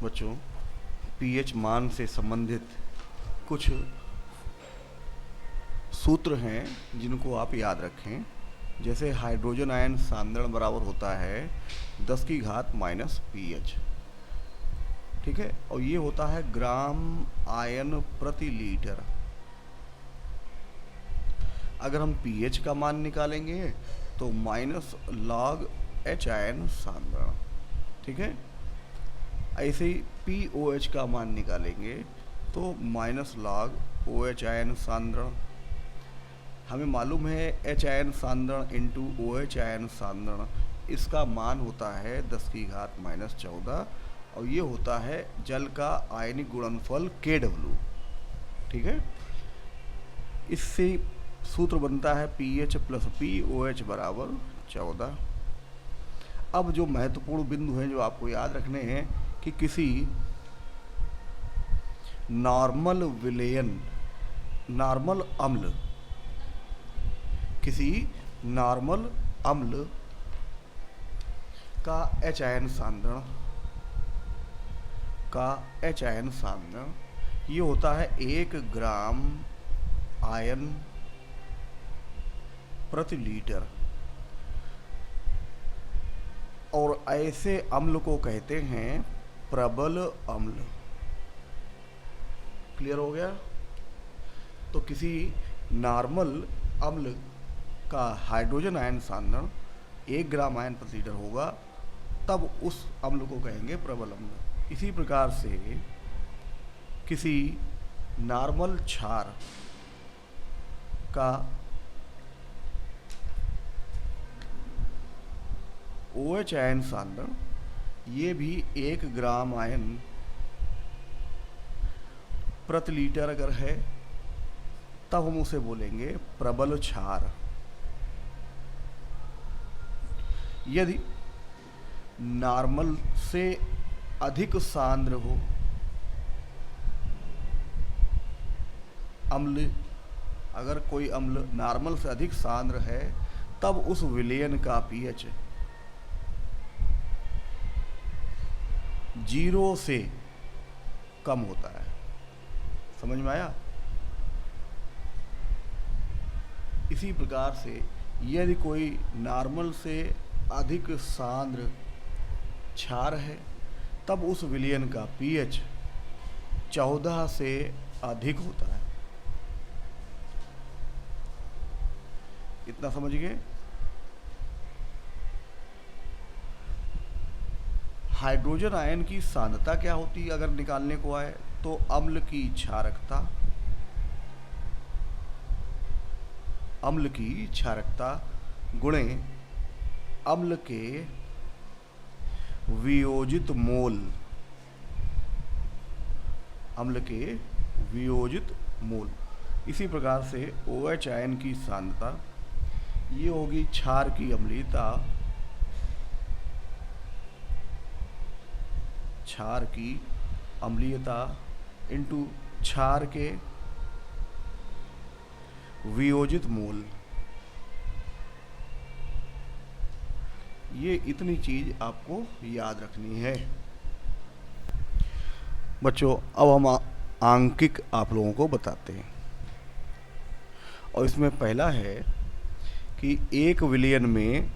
बच्चों, पीएच मान से संबंधित कुछ सूत्र हैं जिनको आप याद रखें। जैसे हाइड्रोजन आयन सांद्रण बराबर होता है 10 की घात माइनस पीएच, ठीक है, और ये होता है ग्राम आयन प्रति लीटर। अगर हम पीएच का मान निकालेंगे तो माइनस लॉग एच आयन सांद्रण, ठीक है। ऐसे ही पीओएच का मान निकालेंगे तो माइनस लॉग ओएच आयन सांद्रण। हमें मालूम है एच आयन सांद्रण इंटू ओएच आयन सांद्रण, इसका मान होता है 10 की घात माइनस 14, और ये होता है जल का आयनिक गुणनफल KW, ठीक है। इससे सूत्र बनता है पीएच प्लस पीओएच बराबर 14। अब जो महत्वपूर्ण बिंदु हैं जो आपको याद रखने हैं कि किसी नॉर्मल विलयन, नॉर्मल अम्ल, किसी नॉर्मल अम्ल का एच आयन सांद्रण, ये होता है 1 ग्राम आयन प्रति लीटर, और ऐसे अम्ल को कहते हैं प्रबल अम्ल। क्लियर हो गया? तो किसी नॉर्मल अम्ल का हाइड्रोजन आयन सांद्रण 1 ग्राम आयन प्रति लीटर होगा, तब उस अम्ल को कहेंगे प्रबल अम्ल। इसी प्रकार से किसी नॉर्मल क्षार का OH आयन सांद्रण, ये भी 1 ग्राम आयन प्रति लीटर अगर है तब हम उसे बोलेंगे प्रबल क्षार। यदि नॉर्मल से अधिक सांद्र हो अम्ल, अगर कोई अम्ल नॉर्मल से अधिक सांद्र है तब उस विलयन का पीएच 0 से कम होता है। समझ में आया? इसी प्रकार से यदि कोई नॉर्मल से अधिक सांद्र क्षार है तब उस विलयन का पीएच 14 से अधिक होता है। इतना समझ गए? हाइड्रोजन आयन की सांद्रता क्या होती है अगर निकालने को आए तो अम्ल की क्षारकता, अम्ल की क्षारकता गुणे अम्ल के वियोजित मोल, अम्ल के वियोजित मोल। इसी प्रकार से OH आयन की सांद्रता ये होगी क्षार की अम्लीयता, क्षार की अम्लीयता इंटू क्षार के वियोजित मोल। ये इतनी चीज आपको याद रखनी है बच्चों। अब हम आंकिक आप लोगों को बताते हैं, और इसमें पहला है कि एक विलयन में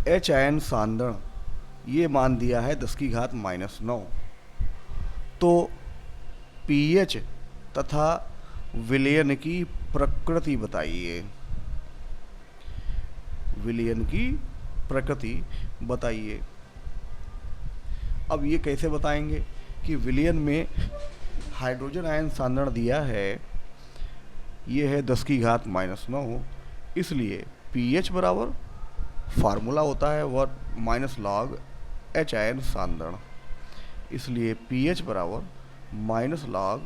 एच आयन सांद्रण ये मान दिया है 10 की घात माइनस 9, तो पीएच तथा विलयन की प्रकृति बताइए, विलयन की प्रकृति बताइए। अब ये कैसे बताएंगे कि विलयन में हाइड्रोजन आयन सांद्रण दिया है, ये है 10 की घात माइनस 9, इसलिए पीएच बराबर फार्मूला होता है वह माइनस लॉग एच आयन सांद्रण, इसलिए पीएच बराबर माइनस लॉग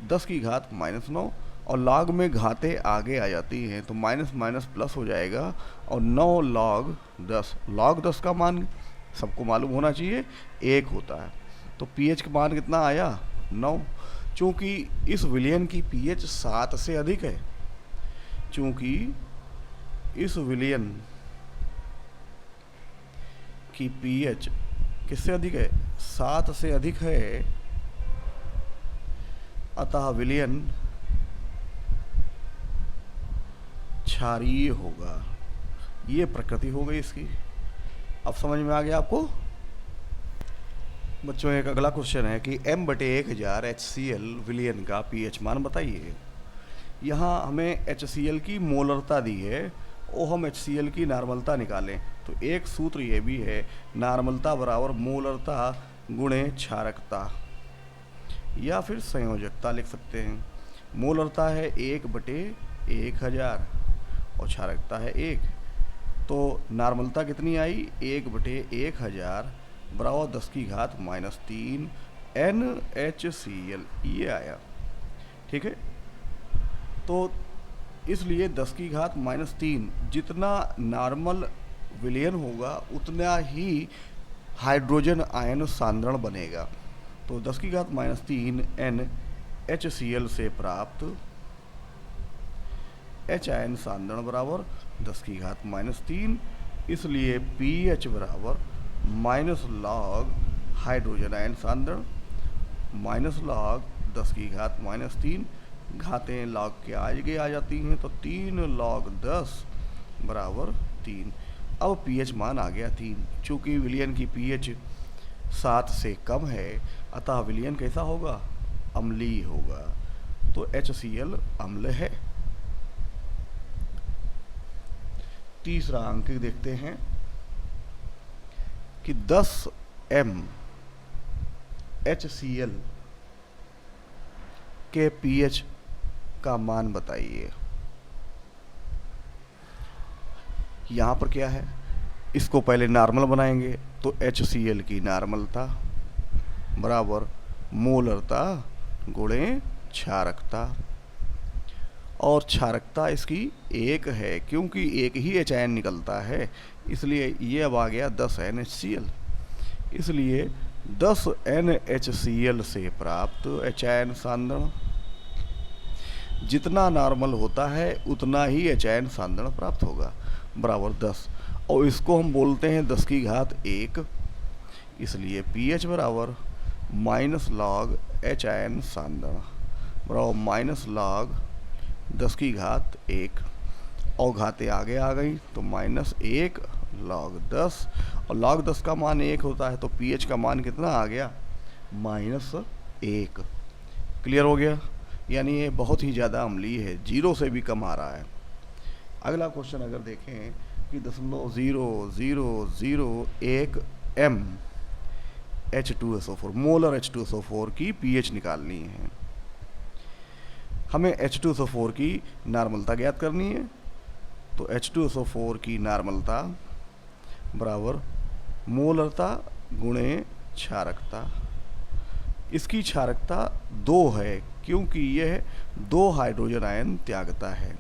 10 की घात माइनस 9, और लॉग में घातें आगे आ जाती हैं तो माइनस माइनस प्लस हो जाएगा, और 9 लॉग 10, लॉग 10 का मान सबको मालूम होना चाहिए 1 होता है, तो पीएच का मान कितना आया 9। चूँकि इस विलयन की पीएच 7 से अधिक है, चूँकि इस विलयन कि पीएच किससे अधिक है, 7 से अधिक है, अतः विलयन क्षारीय होगा। ये प्रकृति हो गई इसकी। अब समझ में आ गया आपको? बच्चों एक अगला क्वेश्चन है कि m/1000 HCl विलयन का पीएच मान बताइए। यहाँ हमें HCl की मोलरता दी है और हम HCl की नार्मलता निकालें, तो एक सूत्र ये भी है, नार्मलता बराबर मोलरता गुणे क्षारकता, या फिर संयोजकता लिख सकते हैं। मोलरता है 1/1000 और क्षारकता है 1, तो नार्मलता कितनी आई, 1/1000 बराबर 10⁻³ NaHCl, ये आया। ठीक है, तो इसलिए 10⁻³ जितना नॉर्मल विलयन होगा उतना ही हाइड्रोजन आयन सांद्रण बनेगा। तो 10⁻³ NaHCl से प्राप्त H आयन सांद्रण बराबर 10⁻³, इसलिए pH बराबर -log हाइड्रोजन आयन सांद्रण -log 10⁻³ घातें log के आगे आ जाती हैं, तो 3 log 10 बराबर 3। अब pH मान आ गया 3। चूँकि विलयन की pH 7 से कम है, अतः विलयन कैसा होगा, अम्लीय होगा। तो HCl अम्ल है। तीसरा अंक देखते हैं कि 10 m HCl के pH का मान बताइए। यहाँ पर क्या है, इसको पहले नॉर्मल बनाएंगे, तो HCl की नॉर्मलता बराबर मोलरता गुणे क्षारकता, और क्षारकता इसकी 1 है, क्योंकि एक ही H आयन निकलता है, इसलिए ये अब आ गया 10 NaHCl। इसलिए 10 NaHCl से प्राप्त H आयन सांद्रण, जितना नॉर्मल होता है उतना ही H आयन सांद्रण प्राप्त होगा, बराबर 10, और इसको हम बोलते हैं 10⁻1, इसलिए pH बराबर -log H आयन सांद्रण बराबर -log 10⁻1, और घातें आगे आ गई, तो -1 log 10, और log 10 का मान 1 होता है, तो pH का मान कितना आ गया, -1। क्लियर हो गया? यानी ये बहुत ही ज़्यादा अम्लीय है, 0 से भी कम आ रहा है। अगला क्वेश्चन अगर देखें कि 0.0001 m H2SO4 मोलर H2SO4 की pH निकालनी है। हमें H2SO4 की नॉर्मलता ज्ञात करनी है, तो H2SO4 की नॉर्मलता बराबर मोलरता गुणे क्षारकता। इसकी क्षारकता 2 है, क्योंकि यह 2 हाइड्रोजन आयन त्यागता है,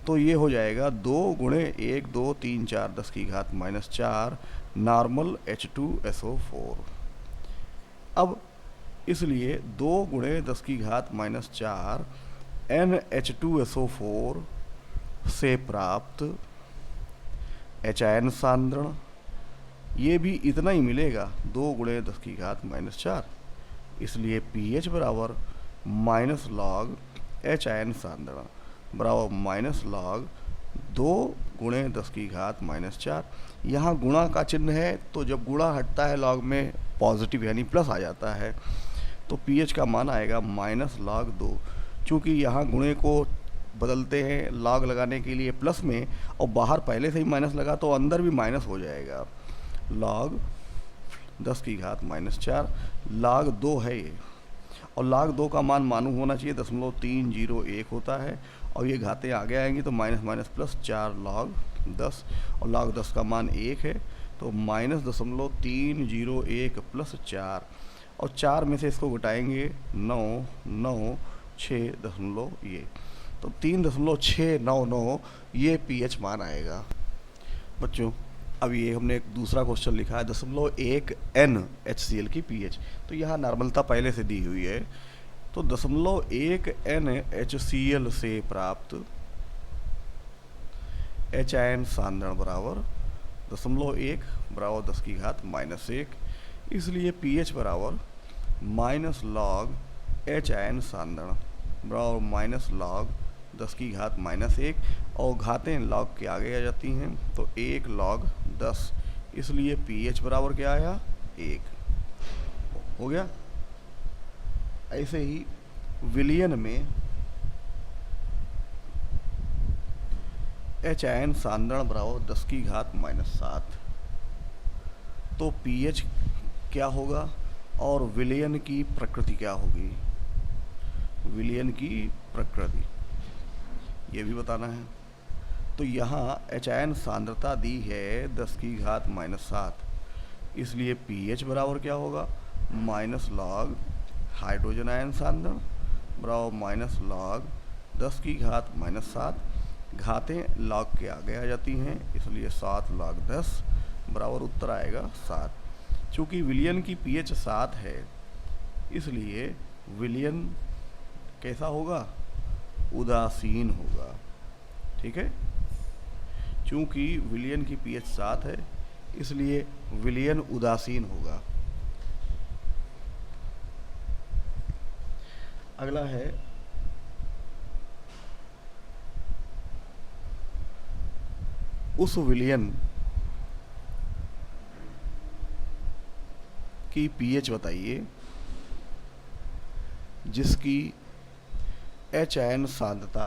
तो ये हो जाएगा 2 गुणे 1 2 3 4 10⁻⁻4 नॉर्मल H2SO4। अब इसलिए 2 गुणे 10⁻⁻4 NH2SO4 से प्राप्त H आयन सांद्रण, ये भी इतना ही मिलेगा, 2 गुणे 10⁻⁻4, इसलिए pH बराबर -log H आयन सांद्रण बराबर -log 2 गुणे 10⁻⁻4। यहाँ गुणा का चिन्ह है, तो जब गुणा हटता है लॉग में पॉजिटिव यानी प्लस आ जाता है, तो pH का मान आएगा -log 2। चूँकि यहाँ गुणे को बदलते हैं लॉग लगाने के लिए प्लस में, और बाहर पहले से ही माइनस लगा तो अंदर भी माइनस हो जाएगा, log 10⁻⁻4 log 2 है ये, और log 2 का मान मालूम होना चाहिए 0.301 होता है, और ये घातें आगे आएंगी तो -+4 log 10, और log 10 का मान 1 है, तो -0.301 + 4, और 4 में से इसको घटाएंगे 9 9 6 ये, तो 3.699 ये pH मान आएगा। बच्चों अब ये हमने एक दूसरा क्वेश्चन लिखा है 0.1 N HCl की pH, तो यहाँ नॉर्मलता पहले से दी हुई है, तो 0.1 N HCl से प्राप्त H आयन सांद्रण बराबर 0.1 बराबर 10 की घात -1, इसलिए pH बराबर माइनस लॉग HIN सांद्रण बराबर माइनस लॉग 10 की घात -1, और घातें लॉग के आगे आ जाती हैं तो 1 लॉग 10, इसलिए pH बराबर क्या आया 1 हो गया। ऐसे ही विलयन में HIN सांद्रण बराबर 10 की घात -7, तो pH क्या होगा और विलयन की प्रकृति क्या होगी, विलयन की प्रकृति ये भी बताना है। तो यहाँ HIN सांद्रता दी है 10 की घात -7, इसलिए pH बराबर क्या होगा माइनस लॉग हाइड्रोजन आयन सांद्रण बराबर माइनस लॉग 10 की घात -7, घातें लॉग के आगे आ जाती हैं इसलिए 7 लॉग 10 बराबर उत्तर आएगा 7। चूँकि विलयन की pH 7 है इसलिए विलयन कैसा होगा उदासीन होगा। ठीक है, चूँकि विलयन की pH 7 है इसलिए विलयन उदासीन होगा। अगला है उस विलयन की pH बताइए जिसकी HIN सांद्रता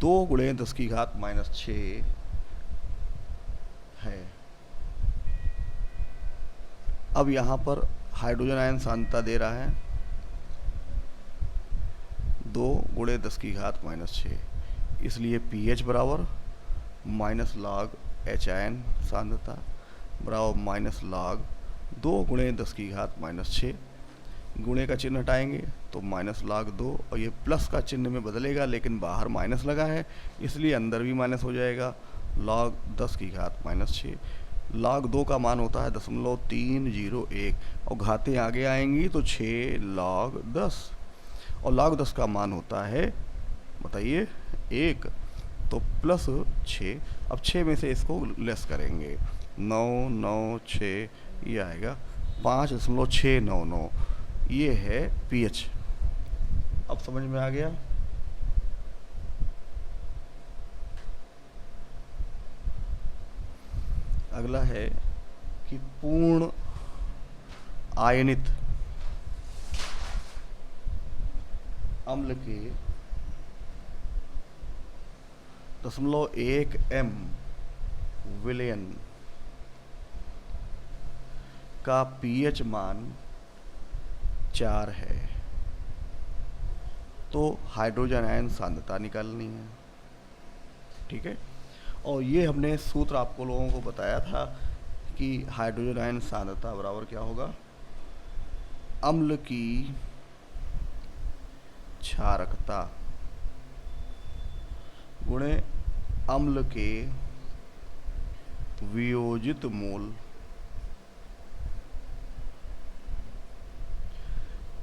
2 गुणे 10 की घात -6 है। अब यहाँ पर हाइड्रोजन आयन सांद्रता दे रहा है 2 गुणे 10 की घात -6, इसलिए pH बराबर माइनस लॉग HIN सांद्रता बराबर माइनस लॉग 2 गुणे 10 की घात -6, गुणे का चिन्ह हटाएंगे तो माइनस लॉग 2 और ये प्लस का चिन्ह में बदलेगा लेकिन बाहर माइनस लगा है इसलिए अंदर भी माइनस हो जाएगा, लॉग 10 की घात -6। लॉग 2 का मान होता है 0.301 और घातें आगे आएंगी तो 6 लॉग 10 और लॉग 10 का मान होता है बताइए 1, तो प्लस 6। अब 6 में से इसको लेस करेंगे 9 9 6 ये आएगा 5.699, ये है pH। अब समझ में आ गया। अगला है कि पूर्ण आयनित अम्ल के 0.1 m विलयन का pH मान 4 है, तो हाइड्रोजन आयन सांद्रता निकालनी है। ठीक है, और ये हमने सूत्र आपको लोगों को बताया था कि हाइड्रोजन आयन सांद्रता बराबर क्या होगा अम्ल की क्षारकता गुणे अम्ल के वियोजित मूल।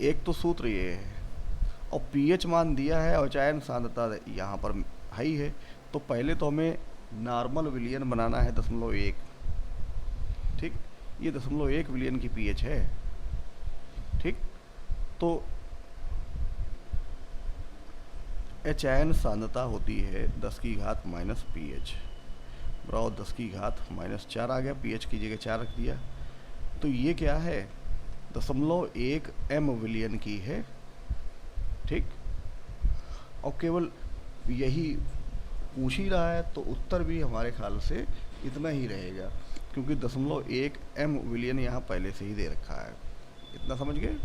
एक तो सूत्र ये है और pH मान दिया है और HIN सांद्रता यहाँ पर है ही है, तो पहले तो हमें नॉर्मल विलयन बनाना है 0.1। ठीक, ये 0.1 विलयन की pH है। ठीक, तो HIN सांद्रता होती है 10 की घात -pH बराबर 10 की घात -4 आ गया, pH की जगह 4 रख दिया, तो ये क्या है 0.1 m विलयन की है। ठीक, और केवल यही पूछ ही रहा है तो उत्तर भी हमारे ख्याल से इतना ही रहेगा क्योंकि 0.1 m विलयन यहाँ पहले से ही दे रखा है। इतना समझ गए।